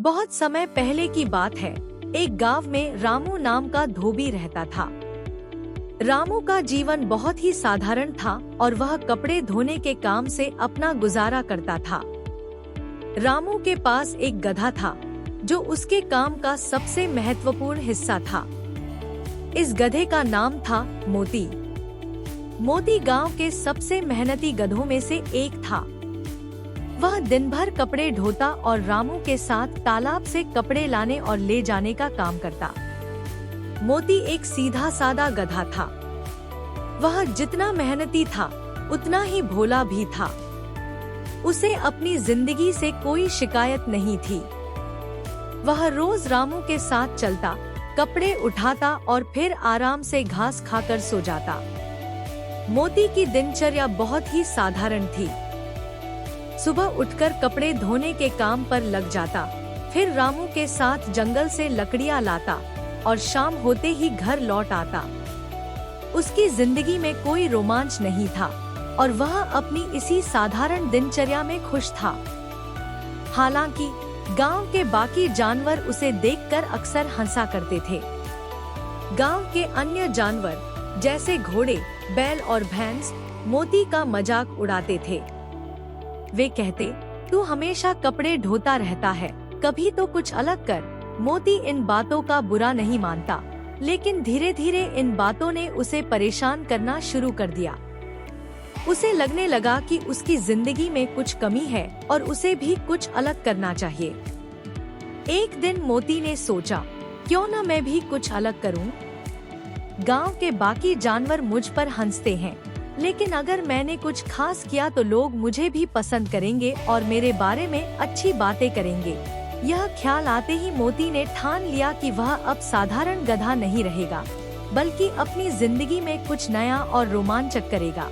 बहुत समय पहले की बात है। एक गांव में रामू नाम का धोबी रहता था। रामू का जीवन बहुत ही साधारण था और वह कपड़े धोने के काम से अपना गुजारा करता था। रामू के पास एक गधा था जो उसके काम का सबसे महत्वपूर्ण हिस्सा था। इस गधे का नाम था मोती। मोती गांव के सबसे मेहनती गधों में से एक था। वह दिन भर कपड़े ढोता और रामू के साथ तालाब से कपड़े लाने और ले जाने का काम करता। मोती एक सीधा सादा गधा था। वह जितना मेहनती था उतना ही भोला भी था। उसे अपनी जिंदगी से कोई शिकायत नहीं थी। वह रोज रामू के साथ चलता, कपड़े उठाता और फिर आराम से घास खाकर सो जाता। मोती की दिनचर्या बहुत ही साधारण थी। सुबह उठकर कपड़े धोने के काम पर लग जाता, फिर रामू के साथ जंगल से लकड़ियां लाता और शाम होते ही घर लौट आता। उसकी जिंदगी में कोई रोमांच नहीं था और वह अपनी इसी साधारण दिनचर्या में खुश था। हालांकि गांव के बाकी जानवर उसे देखकर अक्सर हंसा करते थे। गांव के अन्य जानवर जैसे घोड़े, बैल और भैंस मोती का मजाक उड़ाते थे। वे कहते, तू हमेशा कपड़े ढोता रहता है, कभी तो कुछ अलग कर। मोती इन बातों का बुरा नहीं मानता, लेकिन धीरे धीरे इन बातों ने उसे परेशान करना शुरू कर दिया। उसे लगने लगा कि उसकी जिंदगी में कुछ कमी है और उसे भी कुछ अलग करना चाहिए। एक दिन मोती ने सोचा, क्यों न मैं भी कुछ अलग करूं? गांव के बाकी जानवर मुझ पर हंसते हैं, लेकिन अगर मैंने कुछ खास किया तो लोग मुझे भी पसंद करेंगे और मेरे बारे में अच्छी बातें करेंगे। यह ख्याल आते ही मोती ने ठान लिया कि वह अब साधारण गधा नहीं रहेगा, बल्कि अपनी जिंदगी में कुछ नया और रोमांचक करेगा।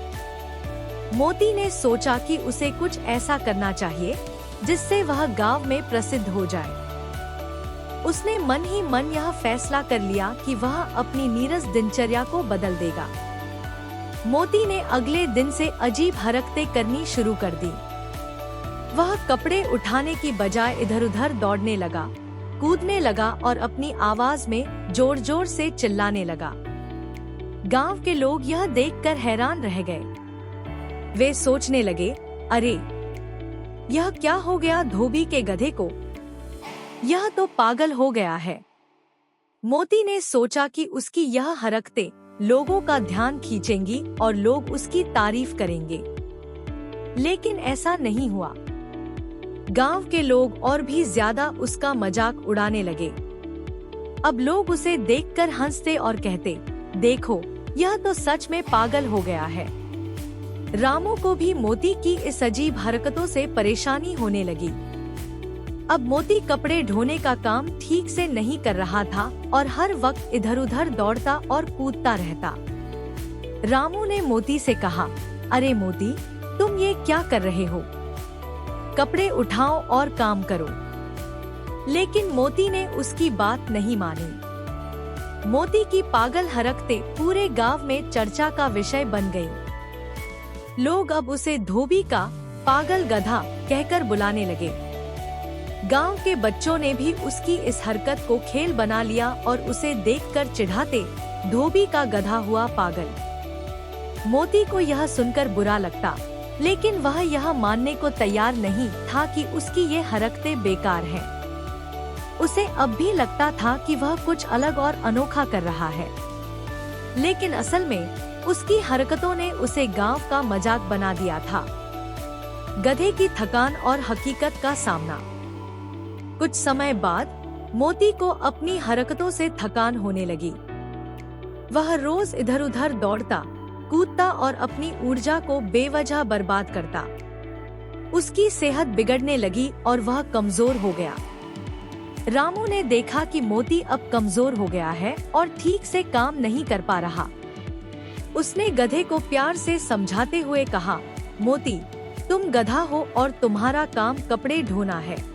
मोती ने सोचा कि उसे कुछ ऐसा करना चाहिए जिससे वह गांव में प्रसिद्ध हो जाए। उसने मन ही मन यह फैसला कर लिया कि वह अपनी नीरस दिनचर्या को बदल देगा। मोती ने अगले दिन से अजीब हरकतें करनी शुरू कर दी। वह कपड़े उठाने की बजाय इधर उधर दौड़ने लगा, कूदने लगा और अपनी आवाज में जोर जोर से चिल्लाने लगा। गांव के लोग यह देखकर हैरान रह गए। वे सोचने लगे, अरे यह क्या हो गया धोबी के गधे को? यह तो पागल हो गया है। मोती ने सोचा कि उसकी यह हरकतें लोगों का ध्यान खींचेंगी और लोग उसकी तारीफ करेंगे, लेकिन ऐसा नहीं हुआ। गांव के लोग और भी ज्यादा उसका मजाक उड़ाने लगे। अब लोग उसे देखकर हंसते और कहते, देखो यह तो सच में पागल हो गया है। रामू को भी मोती की इस अजीब हरकतों से परेशानी होने लगी। अब मोती कपड़े ढोने का काम ठीक से नहीं कर रहा था और हर वक्त इधर उधर दौड़ता और कूदता रहता। रामू ने मोती से कहा, अरे मोती, तुम ये क्या कर रहे हो? कपड़े उठाओ और काम करो। लेकिन मोती ने उसकी बात नहीं मानी। मोती की पागल हरकतें पूरे गांव में चर्चा का विषय बन गईं। लोग अब उसे धोबी का पागल गधा कहकर बुलाने लगे। गांव के बच्चों ने भी उसकी इस हरकत को खेल बना लिया और उसे देखकर चिढ़ाते, धोबी का गधा हुआ पागल। मोती को यह सुनकर बुरा लगता, लेकिन वह यह मानने को तैयार नहीं था कि उसकी ये हरकतें बेकार हैं। उसे अब भी लगता था कि वह कुछ अलग और अनोखा कर रहा है, लेकिन असल में उसकी हरकतों ने उसे गांव का मजाक बना दिया था। गधे की थकान और हकीकत का सामना। कुछ समय बाद मोती को अपनी हरकतों से थकान होने लगी। वह रोज इधर उधर दौड़ता, कूदता और अपनी ऊर्जा को बेवजह बर्बाद करता। उसकी सेहत बिगड़ने लगी और वह कमजोर हो गया। रामू ने देखा कि मोती अब कमजोर हो गया है और ठीक से काम नहीं कर पा रहा। उसने गधे को प्यार से समझाते हुए कहा, मोती, तुम गधा हो और तुम्हारा काम कपड़े ढोना है।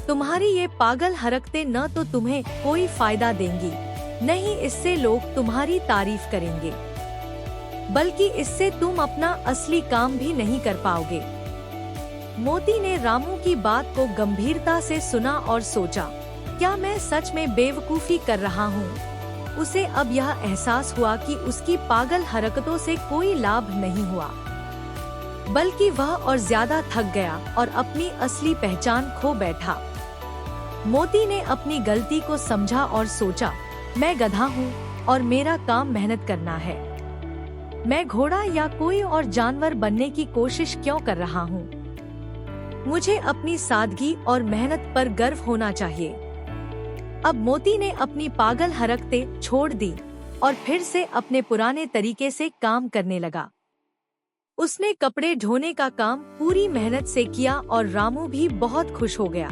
तुम्हारी ये पागल हरकतें न तो तुम्हें कोई फायदा देंगी, न ही इससे लोग तुम्हारी तारीफ करेंगे, बल्कि इससे तुम अपना असली काम भी नहीं कर पाओगे। मोती ने रामू की बात को गंभीरता से सुना और सोचा, क्या मैं सच में बेवकूफी कर रहा हूँ? उसे अब यह एहसास हुआ कि उसकी पागल हरकतों से कोई लाभ नहीं हुआ, बल्कि वह और ज्यादा थक गया और अपनी असली पहचान खो बैठा। मोती ने अपनी गलती को समझा और सोचा, मैं गधा हूँ और मेरा काम मेहनत करना है। मैं घोड़ा या कोई और जानवर बनने की कोशिश क्यों कर रहा हूँ? मुझे अपनी सादगी और मेहनत पर गर्व होना चाहिए। अब मोती ने अपनी पागल हरकतें छोड़ दी और फिर से अपने पुराने तरीके से काम करने लगा। उसने कपड़े ढोने का काम पूरी मेहनत से किया और रामू भी बहुत खुश हो गया।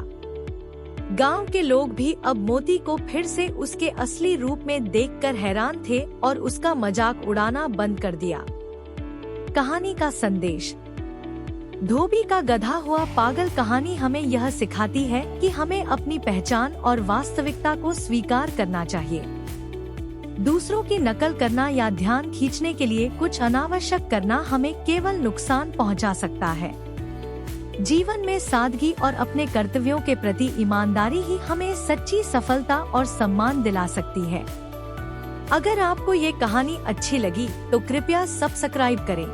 गांव के लोग भी अब मोती को फिर से उसके असली रूप में देखकर हैरान थे और उसका मजाक उड़ाना बंद कर दिया। कहानी का संदेश। धोबी का गधा हुआ पागल कहानी हमें यह सिखाती है कि हमें अपनी पहचान और वास्तविकता को स्वीकार करना चाहिए। दूसरों की नकल करना या ध्यान खींचने के लिए कुछ अनावश्यक करना हमें केवल नुकसान पहुंचा सकता है। जीवन में सादगी और अपने कर्तव्यों के प्रति ईमानदारी ही हमें सच्ची सफलता और सम्मान दिला सकती है। अगर आपको ये कहानी अच्छी लगी तो कृपया सब्सक्राइब करें।